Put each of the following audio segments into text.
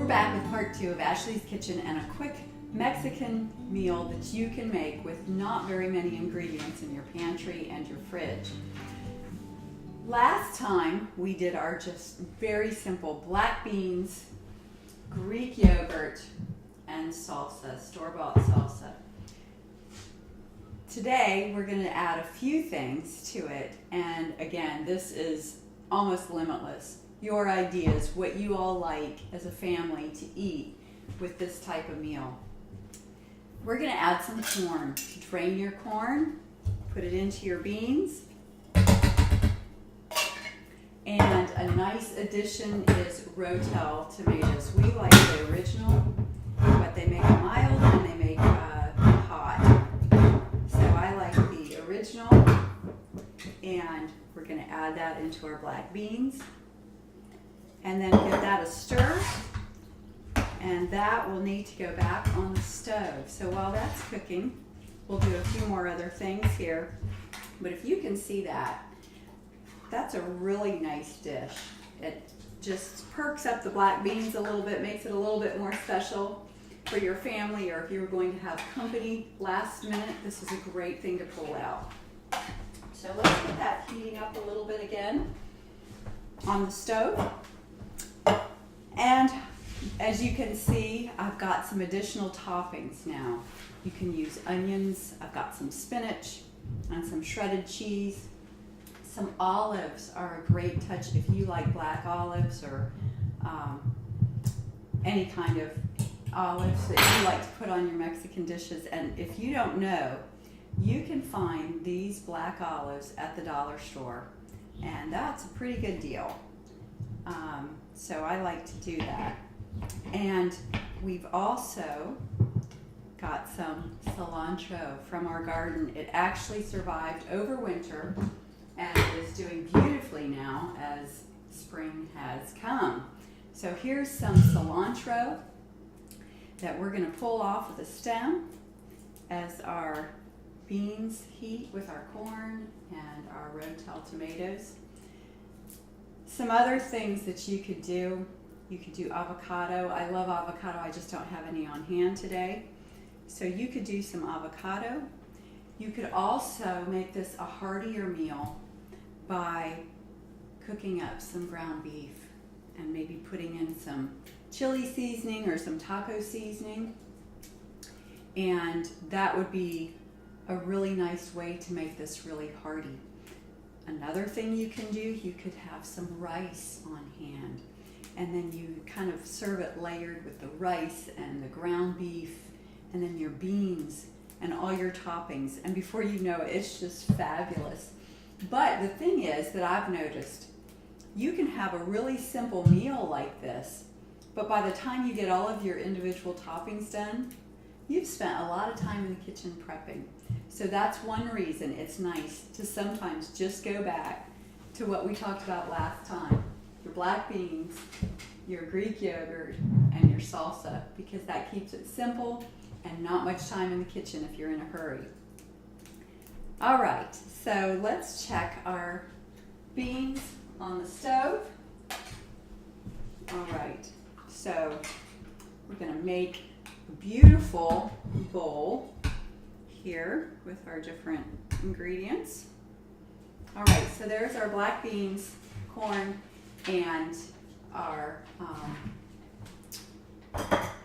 back with part 2 of Ashley's Kitchen and a quick Mexican meal that you can make with not very many ingredients in your pantry and your fridge. Last time we did our just very simple black beans, Greek yogurt, and salsa, store-bought salsa. Today we're going to add a few things to it, and again, this is almost limitless. Your ideas, what you all like as a family to eat with this type of meal. We're going to add some corn. Drain your corn, put it into your beans, and a nice addition is Rotel tomatoes. We like the original, but they make them mild and they make hot. So I like the original, and we're going to add that into our black beans. And then give that a stir, and that will need to go back on the stove. So while that's cooking, we'll do a few more other things here. But if you can see that, that's a really nice dish. It just perks up the black beans a little bit, makes it a little bit more special for your family, or if you were going to have company last minute, this is a great thing to pull out. So let's get that heating up a little bit again on the stove. And as you can see, I've got some additional toppings now. You can use onions, I've got some spinach and some shredded cheese. Some olives are a great touch if you like black olives or any kind of olives that you like to put on your Mexican dishes. And if you don't know, you can find these black olives at the dollar store, and that's a pretty good deal. So I like to do that. And we've also got some cilantro from our garden. It actually survived over winter and is doing beautifully now as spring has come. So here's some cilantro that we're going to pull off with a stem as our beans heat with our corn and our Rotel tomatoes. Some other things that you could do avocado. I love avocado, I just don't have any on hand today. So you could do some avocado. You could also make this a heartier meal by cooking up some ground beef and maybe putting in some chili seasoning or some taco seasoning. And that would be a really nice way to make this really hearty. Another thing you can do, you could have some rice on hand, and then you kind of serve it layered with the rice and the ground beef and then your beans and all your toppings, and before you know it, it's just fabulous. But the thing is that I've noticed, you can have a really simple meal like this, but by the time you get all of your individual toppings done, you've spent a lot of time in the kitchen prepping. So that's one reason it's nice to sometimes just go back to what we talked about last time. Your black beans, your Greek yogurt, and your salsa, because that keeps it simple and not much time in the kitchen if you're in a hurry. All right, so let's check our beans on the stove. All right, so we're gonna make a beautiful bowl here with our different ingredients. All right, so there's our black beans, corn, and our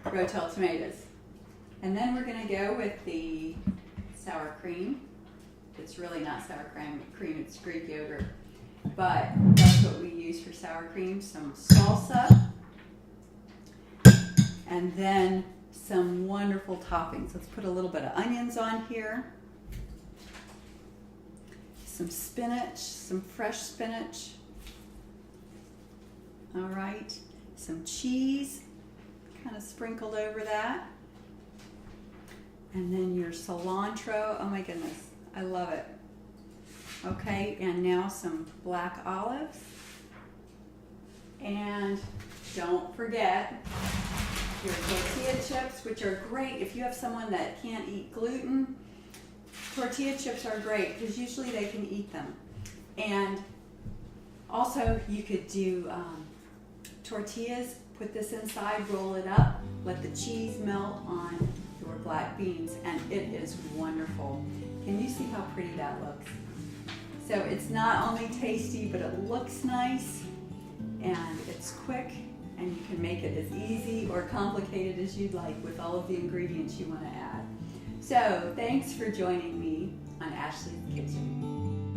Rotel tomatoes. And then we're gonna go with the sour cream. It's really not sour cream, it's Greek yogurt, but that's what we use for sour cream. Some salsa, and then some wonderful toppings. Let's put a little bit of onions on here, some spinach, some fresh spinach. All right, some cheese kind of sprinkled over that, and then your cilantro. Oh my goodness, I love it. Okay, and now some black olives, and don't forget your tortilla chips, which are great if you have someone that can't eat gluten. Tortilla chips are great because usually they can eat them. And also you could do tortillas Put this inside, roll it up, let the cheese melt on your black beans, and it is wonderful. Can you see how pretty that looks? So it's not only tasty, but it looks nice, and it's quick, and you can make it as easy or complicated as you'd like with all of the ingredients you want to add. So thanks for joining me on Ashley's Kitchen.